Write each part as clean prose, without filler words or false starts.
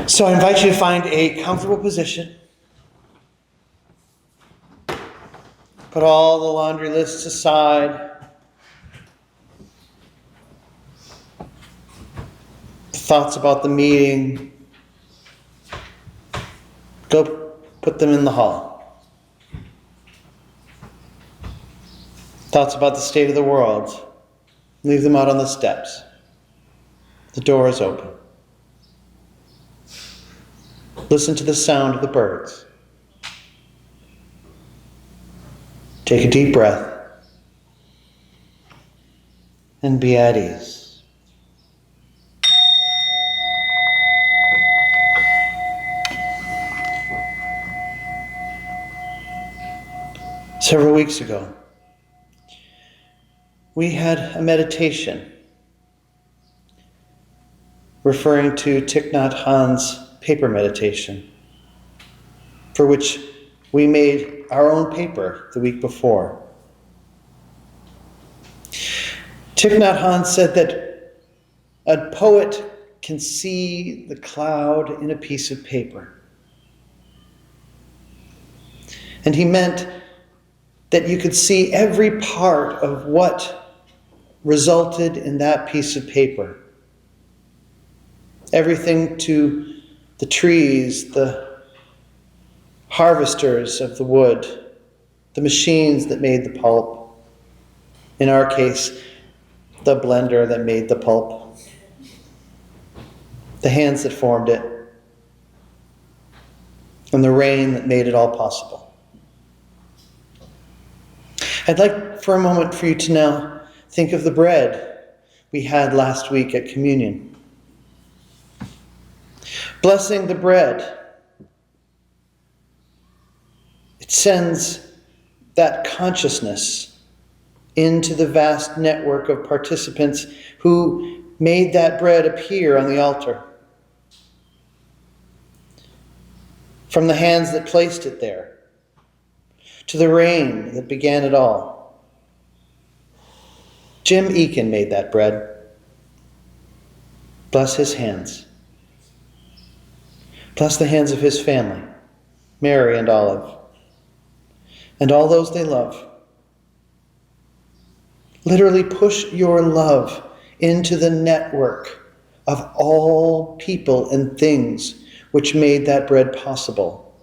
So I invite you to find a comfortable position. Put all the laundry lists aside. Thoughts about the meeting. Go put them in the hall. Thoughts about the state of the world. Leave them out on the steps. The door is open. Listen to the sound of the birds. Take a deep breath and be at ease. Several weeks ago, we had a meditation referring to Thich Nhat Hanh's paper meditation, for which we made our own paper the week before. Thich Nhat Hanh said that a poet can see the cloud in a piece of paper. And he meant that you could see every part of what resulted in that piece of paper. Everything to the trees, the harvesters of the wood, the machines that made the pulp. In our case, the blender that made the pulp. The hands that formed it. And the rain that made it all possible. I'd like for a moment for you to now think of the bread we had last week at communion. Blessing the bread, it sends that consciousness into the vast network of participants who made that bread appear on the altar. From the hands that placed it there, to the rain that began it all. Jim Eakin made that bread. Bless his hands. Bless the hands of his family, Mary and Olive, and all those they love. Literally push your love into the network of all people and things which made that bread possible,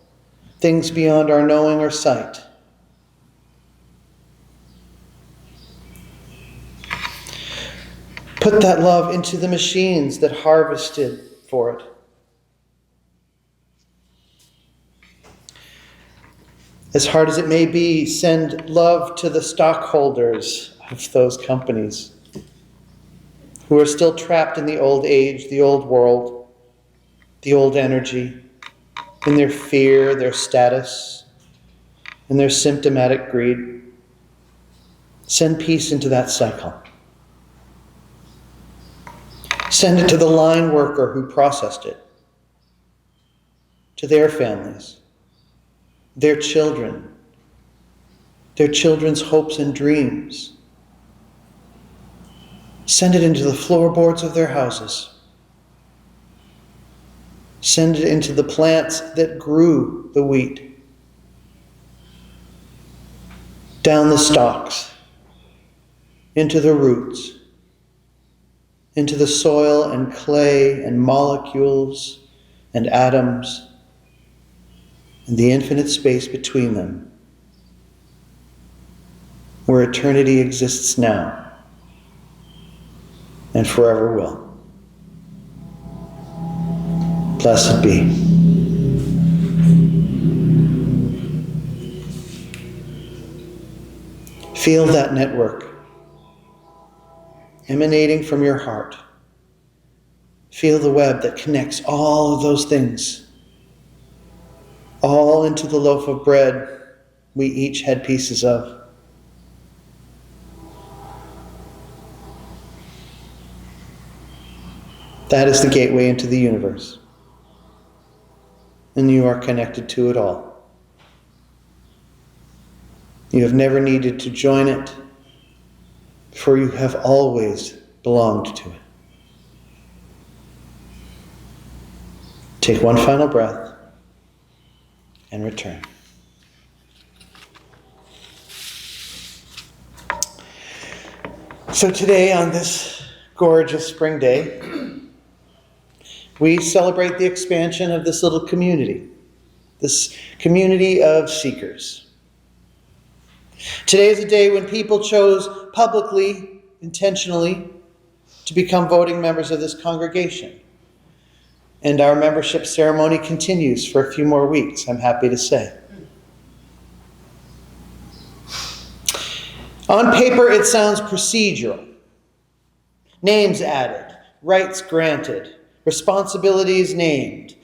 things beyond our knowing or sight. Put that love into the machines that harvested for it. As hard as it may be, send love to the stockholders of those companies who are still trapped in the old age, the old world, the old energy, in their fear, their status, and their symptomatic greed. Send peace into that cycle. Send it to the line worker who processed it, to their families, their children, their children's hopes and dreams. Send it into the floorboards of their houses. Send it into the plants that grew the wheat, down the stalks, into the roots, into the soil and clay and molecules and atoms and the infinite space between them, where eternity exists now and forever will. Blessed be. Feel that network emanating from your heart. Feel the web that connects all of those things, all into the loaf of bread we each had pieces of. That is the gateway into the universe, and you are connected to it all. You have never needed to join it, for you have always belonged to it. Take one final breath and return. So today, on this gorgeous spring day, we celebrate the expansion of this little community, this community of seekers. Today is a day when people chose publicly, intentionally, to become voting members of this congregation. And our membership ceremony continues for a few more weeks, I'm happy to say. On paper, it sounds procedural. Names added, rights granted, responsibilities named.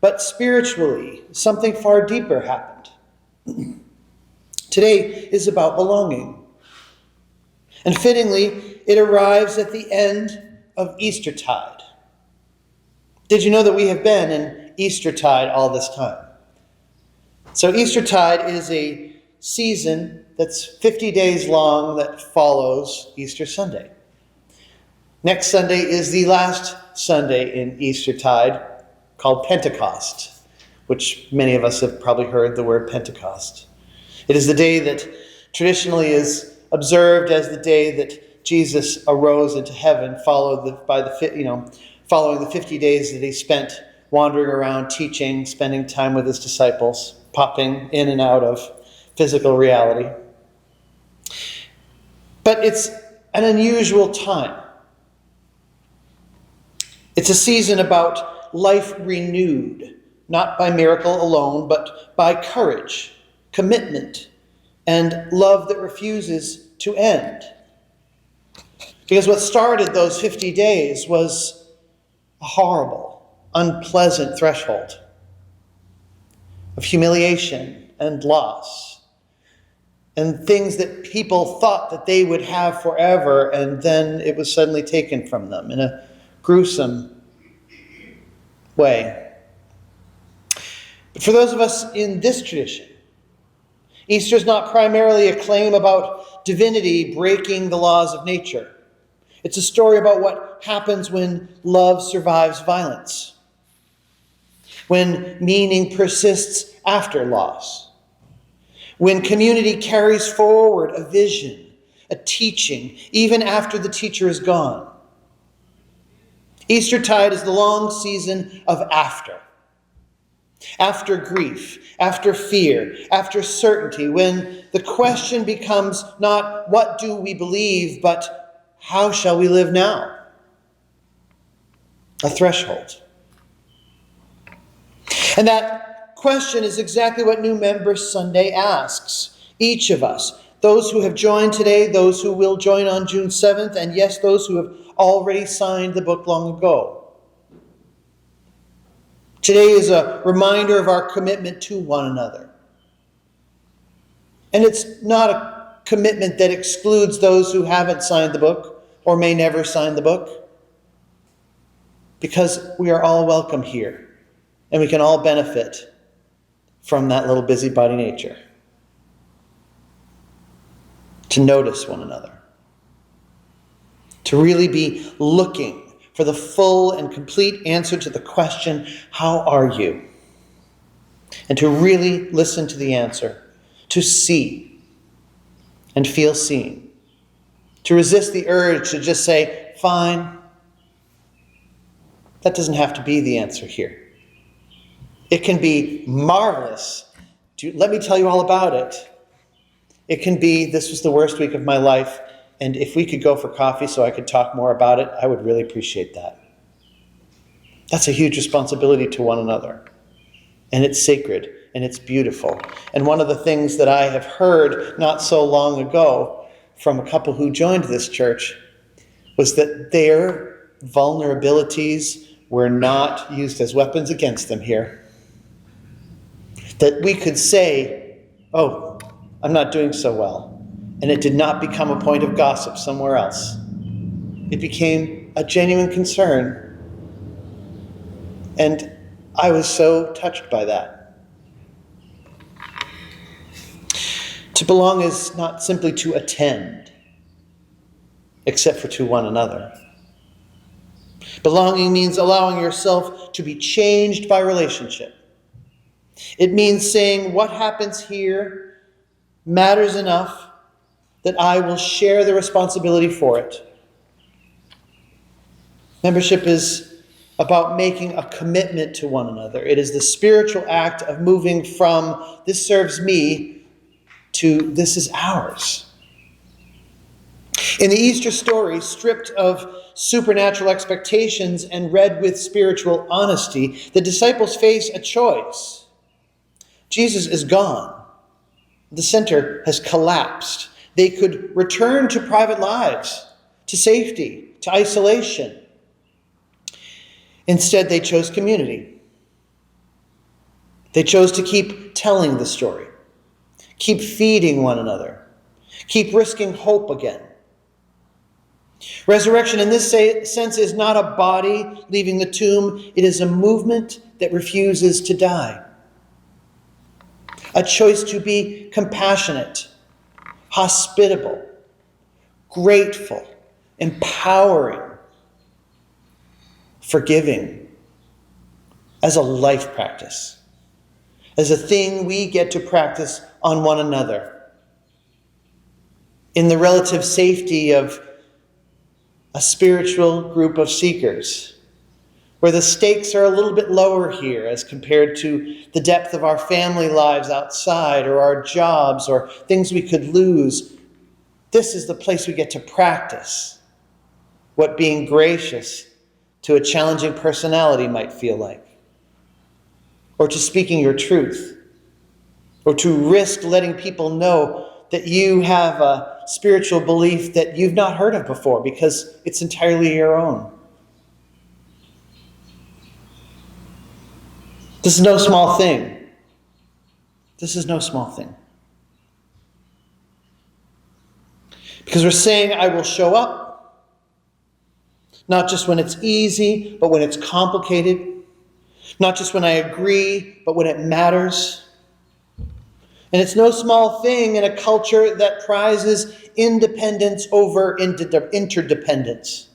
But spiritually, something far deeper happened. Today is about belonging. And fittingly, it arrives at the end of Eastertide. Did you know that we have been in Eastertide all this time? So Eastertide is a season that's 50 days long that follows Easter Sunday. Next Sunday is the last Sunday in Eastertide, called Pentecost, which many of us have probably heard the word Pentecost. It is the day that traditionally is observed as the day that Jesus arose into heaven, following the 50 days that he spent wandering around, teaching, spending time with his disciples, popping in and out of physical reality. But it's an unusual time. It's a season about life renewed, not by miracle alone, but by courage, commitment, and love that refuses to end. Because what started those 50 days was a horrible, unpleasant threshold of humiliation and loss, and things that people thought that they would have forever, and then it was suddenly taken from them in a gruesome way. But for those of us in this tradition, Easter is not primarily a claim about divinity breaking the laws of nature. It's a story about what happens when love survives violence, when meaning persists after loss, when community carries forward a vision, a teaching, even after the teacher is gone. Eastertide is the long season of after. After grief, after fear, after certainty, when the question becomes not what do we believe, but how shall we live now? A threshold. And that question is exactly what New Member Sunday asks. Each of us, those who have joined today, those who will join on June 7th, and yes, those who have already signed the book long ago. Today is a reminder of our commitment to one another. And it's not a commitment that excludes those who haven't signed the book or may never sign the book, because we are all welcome here and we can all benefit from that little busybody nature. To notice one another. To really be looking for the full and complete answer to the question, how are you? And to really listen to the answer, to see and feel seen, to resist the urge to just say, fine. That doesn't have to be the answer here. It can be marvelous. Let me tell you all about it. It can be, this was the worst week of my life, and if we could go for coffee so I could talk more about it, I would really appreciate that. That's a huge responsibility to one another. And it's sacred, and it's beautiful. And one of the things that I have heard not so long ago from a couple who joined this church was that their vulnerabilities were not used as weapons against them here. That we could say, oh, I'm not doing so well. And it did not become a point of gossip somewhere else. It became a genuine concern. And I was so touched by that. To belong is not simply to attend, except for to one another, Belonging means allowing yourself to be changed by relationship. It means saying what happens here matters enough that I will share the responsibility for it. Membership is about making a commitment to one another. It is the spiritual act of moving from this serves me to this is ours. In the Easter story, stripped of supernatural expectations and read with spiritual honesty, the disciples face a choice. Jesus is gone. The center has collapsed. They could return to private lives, to safety, to isolation. Instead, they chose community. They chose to keep telling the story, keep feeding one another, keep risking hope again. Resurrection in this sense is not a body leaving the tomb. It is a movement that refuses to die. A choice to be compassionate, hospitable, grateful, empowering, forgiving, as a life practice, as a thing we get to practice on one another. In the relative safety of a spiritual group of seekers, where the stakes are a little bit lower here as compared to the depth of our family lives outside or our jobs or things we could lose. This is the place we get to practice what being gracious to a challenging personality might feel like, or to speaking your truth, or to risk letting people know that you have a spiritual belief that you've not heard of before because it's entirely your own. This is no small thing. This is no small thing. Because we're saying, I will show up, not just when it's easy, but when it's complicated. Not just when I agree, but when it matters. And it's no small thing in a culture that prizes independence over interdependence,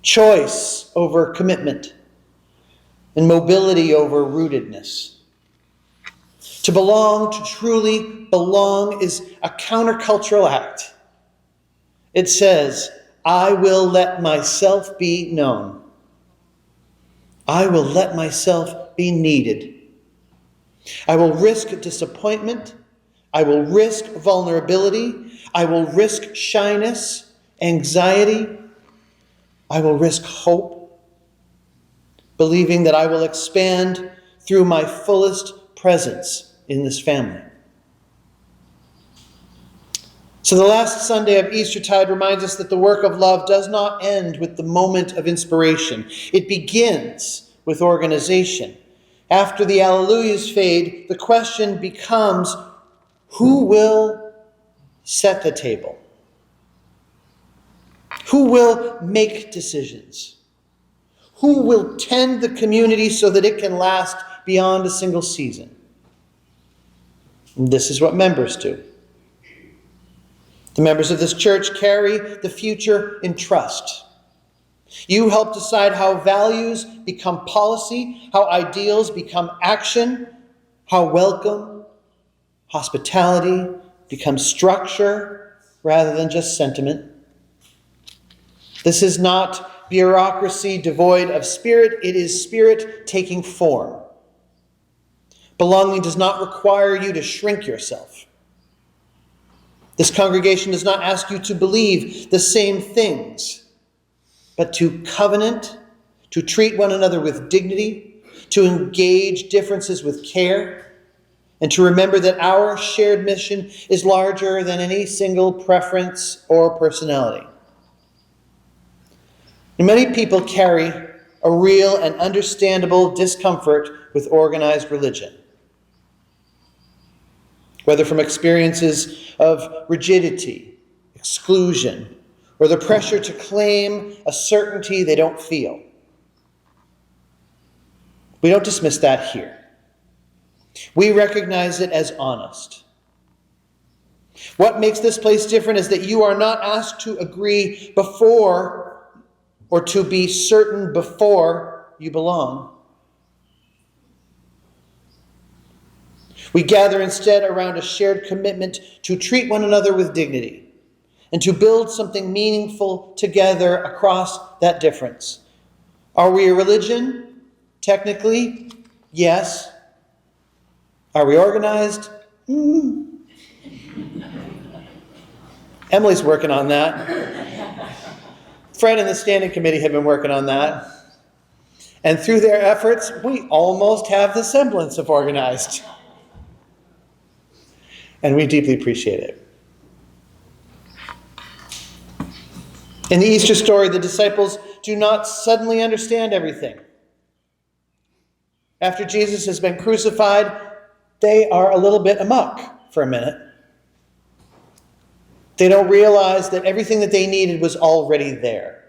choice over commitment, and mobility over rootedness. To belong, to truly belong, is a countercultural act. It says, I will let myself be known. I will let myself be needed. I will risk disappointment. I will risk vulnerability. I will risk shyness, anxiety. I will risk hope, believing that I will expand through my fullest presence in this family. So the last Sunday of Eastertide reminds us that the work of love does not end with the moment of inspiration. It begins with organization. After the alleluias fade, the question becomes, who will set the table? Who will make decisions? Who will tend the community so that it can last beyond a single season? And this is what members do. The members of this church carry the future in trust. You help decide how values become policy, how ideals become action, how welcome, hospitality becomes structure rather than just sentiment. This is not bureaucracy devoid of spirit. It is spirit taking form. Belonging does not require you to shrink yourself. This congregation does not ask you to believe the same things, but to covenant, to treat one another with dignity, to engage differences with care, and to remember that our shared mission is larger than any single preference or personality. And many people carry a real and understandable discomfort with organized religion, whether from experiences of rigidity, exclusion, or the pressure to claim a certainty they don't feel. We don't dismiss that here. We recognize it as honest. What makes this place different is that you are not asked to agree before or to be certain before you belong. We gather instead around a shared commitment to treat one another with dignity and to build something meaningful together across that difference. Are we a religion? Technically, yes. Are we organized? Emily's working on that. Fred and the standing committee have been working on that. And through their efforts, we almost have the semblance of organized. And we deeply appreciate it. In the Easter story, the disciples do not suddenly understand everything. After Jesus has been crucified, they are a little bit amok for a minute. They don't realize that everything that they needed was already there.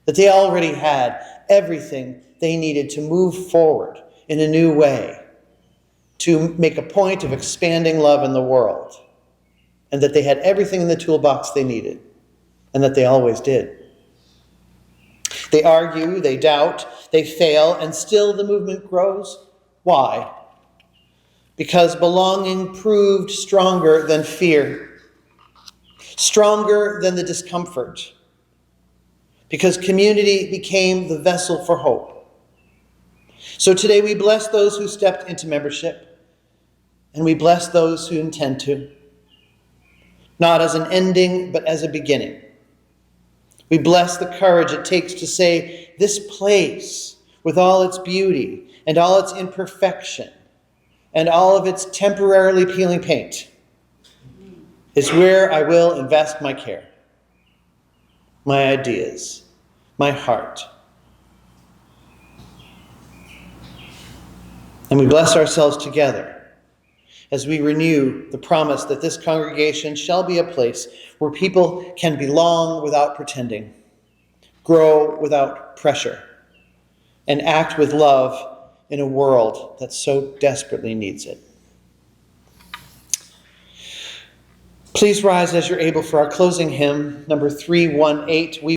That they already had everything they needed to move forward in a new way, to make a point of expanding love in the world. And that they had everything in the toolbox they needed. And that they always did. They argue, they doubt, they fail, and still the movement grows. Why? Because belonging proved stronger than fear. Stronger than the discomfort. Because community became the vessel for hope. So today we bless those who stepped into membership, and we bless those who intend to. Not as an ending, but as a beginning. We bless the courage it takes to say, this place, with all its beauty and all its imperfection and all of its temporarily peeling paint, is where I will invest my care, my ideas, my heart. And we bless ourselves together as we renew the promise that this congregation shall be a place where people can belong without pretending, grow without pressure, and act with love in a world that so desperately needs it. Please rise as you're able for our closing hymn, number 318.